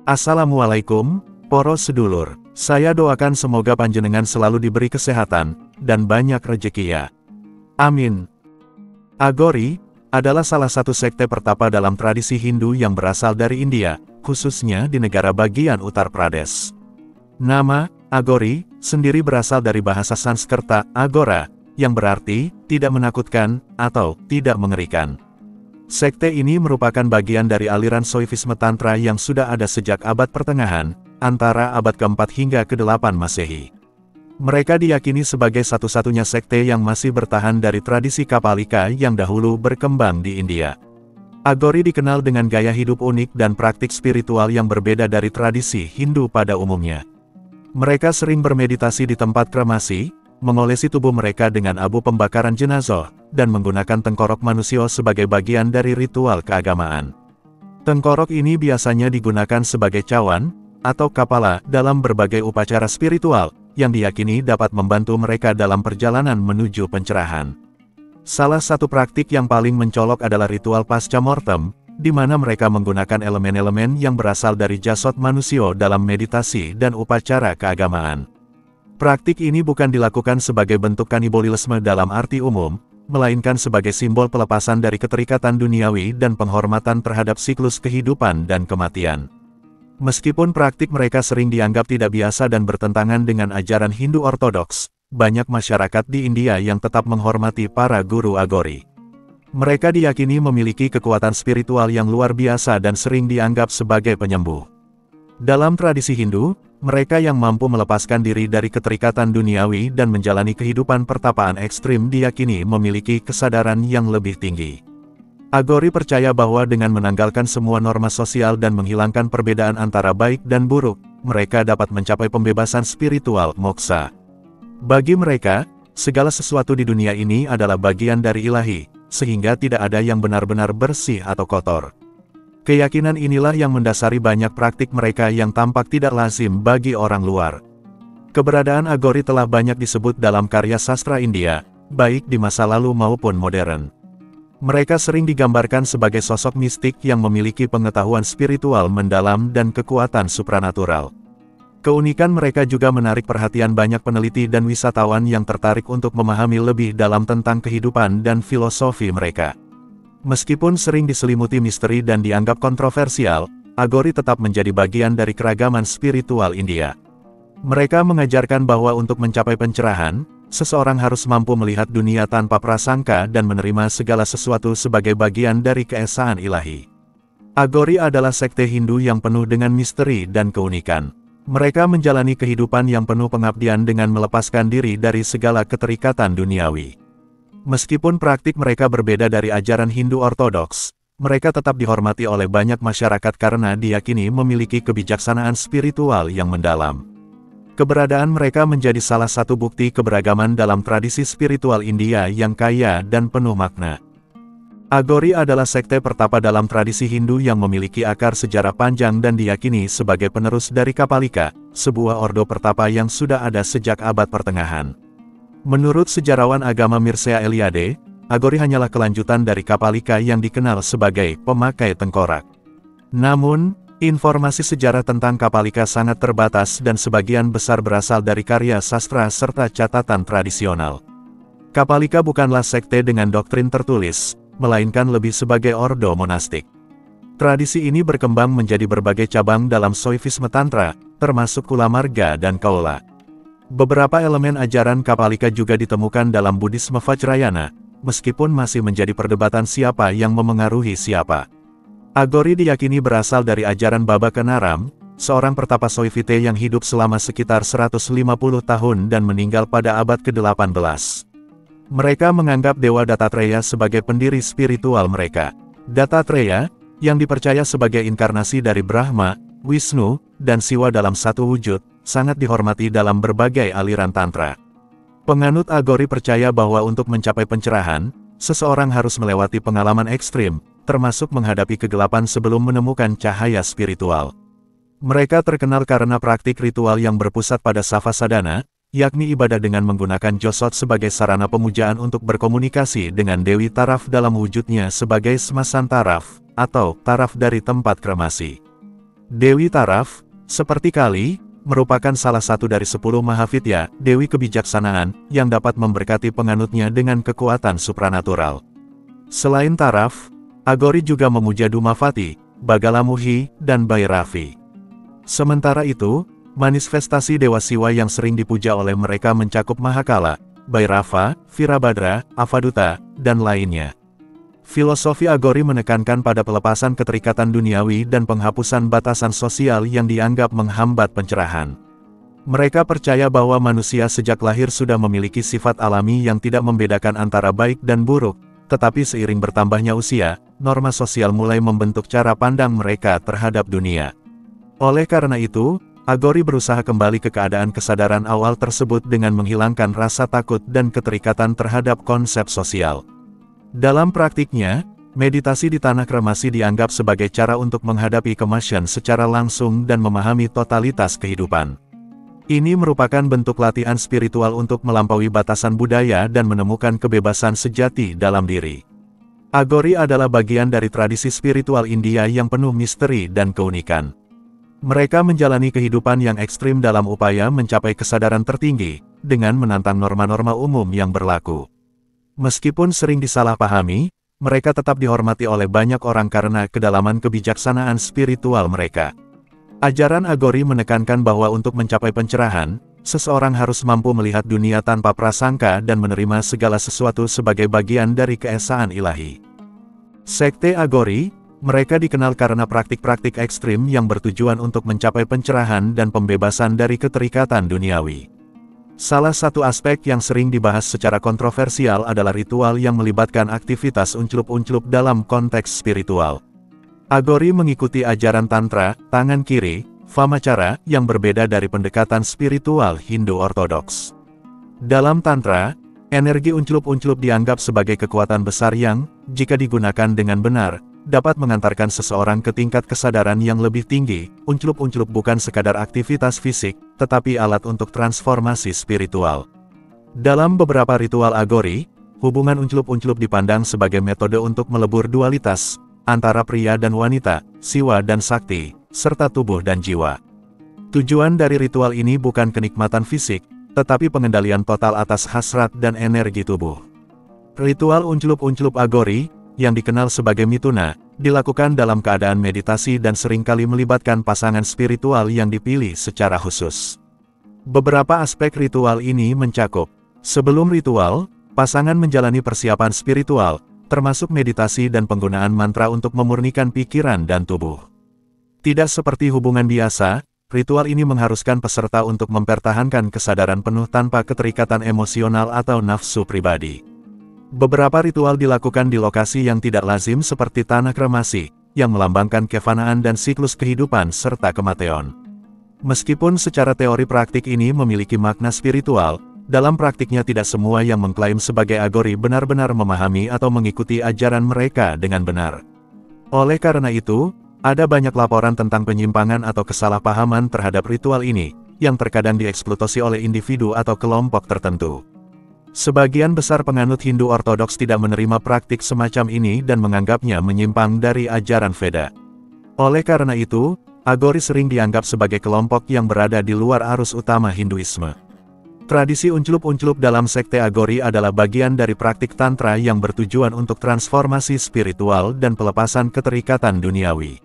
Assalamualaikum, poro sedulur. Saya doakan semoga panjenengan selalu diberi kesehatan, dan banyak rezeki ya. Amin. Agori adalah salah satu sekte pertapa dalam tradisi Hindu yang berasal dari India, khususnya di negara bagian Uttar Pradesh. Nama Agori sendiri berasal dari bahasa Sanskerta agora, yang berarti tidak menakutkan atau tidak mengerikan. Sekte ini merupakan bagian dari aliran Soifisme Tantra yang sudah ada sejak abad pertengahan, antara abad ke-4 hingga ke-8 Masehi. Mereka diyakini sebagai satu-satunya sekte yang masih bertahan dari tradisi Kapalika yang dahulu berkembang di India. Agori dikenal dengan gaya hidup unik dan praktik spiritual yang berbeda dari tradisi Hindu pada umumnya. Mereka sering bermeditasi di tempat kremasi, mengolesi tubuh mereka dengan abu pembakaran jenazah, dan menggunakan tengkorok manusia sebagai bagian dari ritual keagamaan. Tengkorok ini biasanya digunakan sebagai cawan, atau kapala, dalam berbagai upacara spiritual, yang diyakini dapat membantu mereka dalam perjalanan menuju pencerahan. Salah satu praktik yang paling mencolok adalah ritual pasca mortem, di mana mereka menggunakan elemen-elemen yang berasal dari jasad manusia dalam meditasi dan upacara keagamaan. Praktik ini bukan dilakukan sebagai bentuk kanibalisme dalam arti umum, melainkan sebagai simbol pelepasan dari keterikatan duniawi dan penghormatan terhadap siklus kehidupan dan kematian. Meskipun praktik mereka sering dianggap tidak biasa dan bertentangan dengan ajaran Hindu Ortodoks, banyak masyarakat di India yang tetap menghormati para guru Agori. Mereka diyakini memiliki kekuatan spiritual yang luar biasa dan sering dianggap sebagai penyembuh. Dalam tradisi Hindu, mereka yang mampu melepaskan diri dari keterikatan duniawi dan menjalani kehidupan pertapaan ekstrim diyakini memiliki kesadaran yang lebih tinggi. Agori percaya bahwa dengan menanggalkan semua norma sosial dan menghilangkan perbedaan antara baik dan buruk, mereka dapat mencapai pembebasan spiritual moksha. Bagi mereka, segala sesuatu di dunia ini adalah bagian dari ilahi, sehingga tidak ada yang benar-benar bersih atau kotor. Keyakinan inilah yang mendasari banyak praktik mereka yang tampak tidak lazim bagi orang luar. Keberadaan Agori telah banyak disebut dalam karya sastra India, baik di masa lalu maupun modern. Mereka sering digambarkan sebagai sosok mistik yang memiliki pengetahuan spiritual mendalam dan kekuatan supranatural. Keunikan mereka juga menarik perhatian banyak peneliti dan wisatawan yang tertarik untuk memahami lebih dalam tentang kehidupan dan filosofi mereka. Meskipun sering diselimuti misteri dan dianggap kontroversial, Agori tetap menjadi bagian dari keragaman spiritual India. Mereka mengajarkan bahwa untuk mencapai pencerahan, seseorang harus mampu melihat dunia tanpa prasangka dan menerima segala sesuatu sebagai bagian dari keesaan ilahi. Agori adalah sekte Hindu yang penuh dengan misteri dan keunikan. Mereka menjalani kehidupan yang penuh pengabdian dengan melepaskan diri dari segala keterikatan duniawi. Meskipun praktik mereka berbeda dari ajaran Hindu Ortodoks, mereka tetap dihormati oleh banyak masyarakat karena diyakini memiliki kebijaksanaan spiritual yang mendalam. Keberadaan mereka menjadi salah satu bukti keberagaman dalam tradisi spiritual India yang kaya dan penuh makna. Agori adalah sekte pertapa dalam tradisi Hindu yang memiliki akar sejarah panjang dan diyakini sebagai penerus dari Kapalika, sebuah ordo pertapa yang sudah ada sejak abad pertengahan. Menurut sejarawan agama Mircea Eliade, Agori hanyalah kelanjutan dari Kapalika yang dikenal sebagai pemakai tengkorak. Namun, informasi sejarah tentang Kapalika sangat terbatas dan sebagian besar berasal dari karya sastra serta catatan tradisional. Kapalika bukanlah sekte dengan doktrin tertulis, melainkan lebih sebagai ordo monastik. Tradisi ini berkembang menjadi berbagai cabang dalam Soifisme Tantra, termasuk Kula Marga dan Kaula. Beberapa elemen ajaran Kapalika juga ditemukan dalam Buddhisme Vajrayana, meskipun masih menjadi perdebatan siapa yang memengaruhi siapa. Agori diyakini berasal dari ajaran Baba Kenaram, seorang pertapa Soifite yang hidup selama sekitar 150 tahun dan meninggal pada abad ke-18. Mereka menganggap Dewa Dattatreya sebagai pendiri spiritual mereka. Dattatreya, yang dipercaya sebagai inkarnasi dari Brahma, Wisnu, dan Siwa dalam satu wujud, sangat dihormati dalam berbagai aliran Tantra. Penganut Agori percaya bahwa untuk mencapai pencerahan, seseorang harus melewati pengalaman ekstrim, termasuk menghadapi kegelapan sebelum menemukan cahaya spiritual. Mereka terkenal karena praktik ritual yang berpusat pada Savasadana, yakni ibadah dengan menggunakan josot sebagai sarana pemujaan untuk berkomunikasi dengan Dewi Taraf dalam wujudnya sebagai semasan taraf, atau taraf dari tempat kremasi. Dewi Taraf, seperti Kali, merupakan salah satu dari 10 Mahavitya, Dewi Kebijaksanaan, yang dapat memberkati penganutnya dengan kekuatan supranatural. Selain Taraf, Agori juga memuja Dumavati, Bagalamuhi, dan Bhairavi. Sementara itu, manifestasi Dewa Siwa yang sering dipuja oleh mereka mencakup Mahakala, Bhairava, Virabhadra, Avaduta, dan lainnya. Filosofi Agori menekankan pada pelepasan keterikatan duniawi dan penghapusan batasan sosial yang dianggap menghambat pencerahan. Mereka percaya bahwa manusia sejak lahir sudah memiliki sifat alami yang tidak membedakan antara baik dan buruk, tetapi seiring bertambahnya usia, norma sosial mulai membentuk cara pandang mereka terhadap dunia. Oleh karena itu, Agori berusaha kembali ke keadaan kesadaran awal tersebut dengan menghilangkan rasa takut dan keterikatan terhadap konsep sosial. Dalam praktiknya, meditasi di tanah kremasi dianggap sebagai cara untuk menghadapi kematian secara langsung dan memahami totalitas kehidupan. Ini merupakan bentuk latihan spiritual untuk melampaui batasan budaya dan menemukan kebebasan sejati dalam diri. Agori adalah bagian dari tradisi spiritual India yang penuh misteri dan keunikan. Mereka menjalani kehidupan yang ekstrim dalam upaya mencapai kesadaran tertinggi, dengan menantang norma-norma umum yang berlaku. Meskipun sering disalahpahami, mereka tetap dihormati oleh banyak orang karena kedalaman kebijaksanaan spiritual mereka. Ajaran Agori menekankan bahwa untuk mencapai pencerahan, seseorang harus mampu melihat dunia tanpa prasangka dan menerima segala sesuatu sebagai bagian dari keesaan ilahi. Sekte Agori, mereka dikenal karena praktik-praktik ekstrim yang bertujuan untuk mencapai pencerahan dan pembebasan dari keterikatan duniawi. Salah satu aspek yang sering dibahas secara kontroversial adalah ritual yang melibatkan aktivitas unclup-unclup dalam konteks spiritual. Agori mengikuti ajaran Tantra, tangan kiri, Vamacara, yang berbeda dari pendekatan spiritual Hindu Ortodoks. Dalam Tantra, energi unclup-unclup dianggap sebagai kekuatan besar yang, jika digunakan dengan benar, dapat mengantarkan seseorang ke tingkat kesadaran yang lebih tinggi. Unclup-unclup bukan sekadar aktivitas fisik, tetapi alat untuk transformasi spiritual. Dalam beberapa ritual Agori, hubungan unclup-unclup dipandang sebagai metode untuk melebur dualitas antara pria dan wanita, siwa dan sakti, serta tubuh dan jiwa. Tujuan dari ritual ini bukan kenikmatan fisik, tetapi pengendalian total atas hasrat dan energi tubuh. Ritual unclup-unclup Agori, yang dikenal sebagai mituna, dilakukan dalam keadaan meditasi dan seringkali melibatkan pasangan spiritual yang dipilih secara khusus. Beberapa aspek ritual ini mencakup: sebelum ritual, pasangan menjalani persiapan spiritual, termasuk meditasi dan penggunaan mantra untuk memurnikan pikiran dan tubuh. Tidak seperti hubungan biasa, ritual ini mengharuskan peserta untuk mempertahankan kesadaran penuh tanpa keterikatan emosional atau nafsu pribadi. Beberapa ritual dilakukan di lokasi yang tidak lazim seperti tanah kremasi, yang melambangkan kefanaan dan siklus kehidupan serta kematian. Meskipun secara teori praktik ini memiliki makna spiritual, dalam praktiknya tidak semua yang mengklaim sebagai Agori benar-benar memahami atau mengikuti ajaran mereka dengan benar. Oleh karena itu, ada banyak laporan tentang penyimpangan atau kesalahpahaman terhadap ritual ini, yang terkadang dieksploitasi oleh individu atau kelompok tertentu. Sebagian besar penganut Hindu Ortodoks tidak menerima praktik semacam ini dan menganggapnya menyimpang dari ajaran Veda. Oleh karena itu, Agori sering dianggap sebagai kelompok yang berada di luar arus utama Hinduisme. Tradisi unclup-unclup dalam sekte Agori adalah bagian dari praktik Tantra yang bertujuan untuk transformasi spiritual dan pelepasan keterikatan duniawi.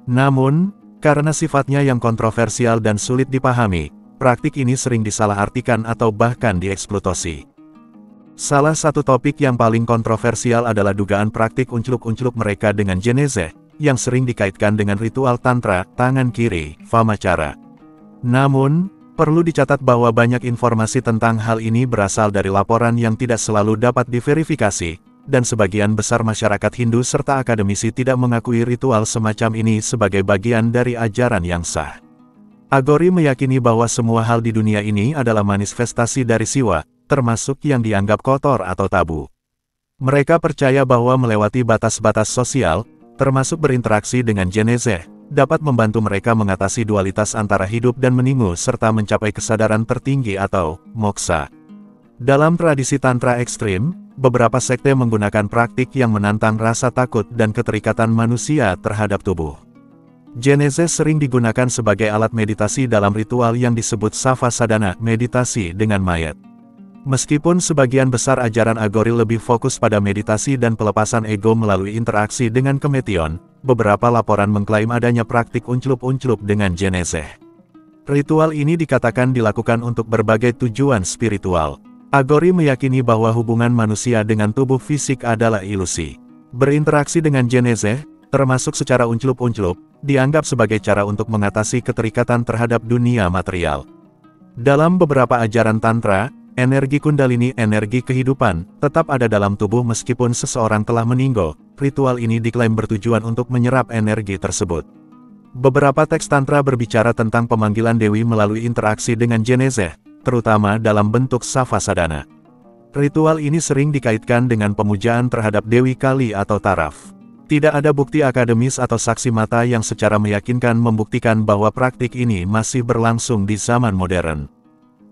Namun, karena sifatnya yang kontroversial dan sulit dipahami, praktik ini sering disalahartikan atau bahkan dieksploitasi. Salah satu topik yang paling kontroversial adalah dugaan praktik unclup-unclup mereka dengan jenezah, yang sering dikaitkan dengan ritual Tantra, tangan kiri, Vamacara. Namun, perlu dicatat bahwa banyak informasi tentang hal ini berasal dari laporan yang tidak selalu dapat diverifikasi, dan sebagian besar masyarakat Hindu serta akademisi tidak mengakui ritual semacam ini sebagai bagian dari ajaran yang sah. Agori meyakini bahwa semua hal di dunia ini adalah manifestasi dari Siwa, termasuk yang dianggap kotor atau tabu. Mereka percaya bahwa melewati batas-batas sosial, termasuk berinteraksi dengan jenazah, dapat membantu mereka mengatasi dualitas antara hidup dan meninggal serta mencapai kesadaran tertinggi atau moksa. Dalam tradisi Tantra ekstrim, beberapa sekte menggunakan praktik yang menantang rasa takut dan keterikatan manusia terhadap tubuh. Genezeh sering digunakan sebagai alat meditasi dalam ritual yang disebut Savasadhana, meditasi dengan mayat. Meskipun sebagian besar ajaran Agori lebih fokus pada meditasi dan pelepasan ego melalui interaksi dengan Kemetion, beberapa laporan mengklaim adanya praktik unclup-unclup dengan Genezeh. Ritual ini dikatakan dilakukan untuk berbagai tujuan spiritual. Agori meyakini bahwa hubungan manusia dengan tubuh fisik adalah ilusi. Berinteraksi dengan Genezeh, termasuk secara unclup-unclup, dianggap sebagai cara untuk mengatasi keterikatan terhadap dunia material. Dalam beberapa ajaran Tantra, energi Kundalini, energi kehidupan, tetap ada dalam tubuh meskipun seseorang telah meninggal. Ritual ini diklaim bertujuan untuk menyerap energi tersebut. Beberapa teks Tantra berbicara tentang pemanggilan Dewi melalui interaksi dengan Genezeh, terutama dalam bentuk Savasadhana. Ritual ini sering dikaitkan dengan pemujaan terhadap Dewi Kali atau Taraf. Tidak ada bukti akademis atau saksi mata yang secara meyakinkan membuktikan bahwa praktik ini masih berlangsung di zaman modern.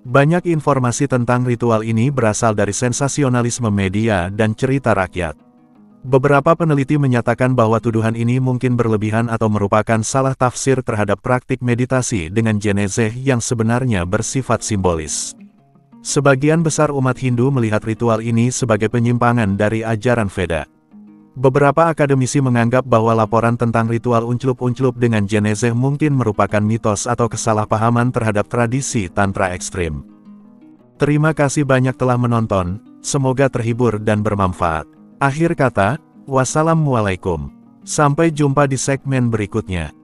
Banyak informasi tentang ritual ini berasal dari sensasionalisme media dan cerita rakyat. Beberapa peneliti menyatakan bahwa tuduhan ini mungkin berlebihan atau merupakan salah tafsir terhadap praktik meditasi dengan Genezeh yang sebenarnya bersifat simbolis. Sebagian besar umat Hindu melihat ritual ini sebagai penyimpangan dari ajaran Veda. Beberapa akademisi menganggap bahwa laporan tentang ritual unclup-unclup dengan Genezeh mungkin merupakan mitos atau kesalahpahaman terhadap tradisi Tantra ekstrim. Terima kasih banyak telah menonton, semoga terhibur dan bermanfaat. Akhir kata, wassalamualaikum. Sampai jumpa di segmen berikutnya.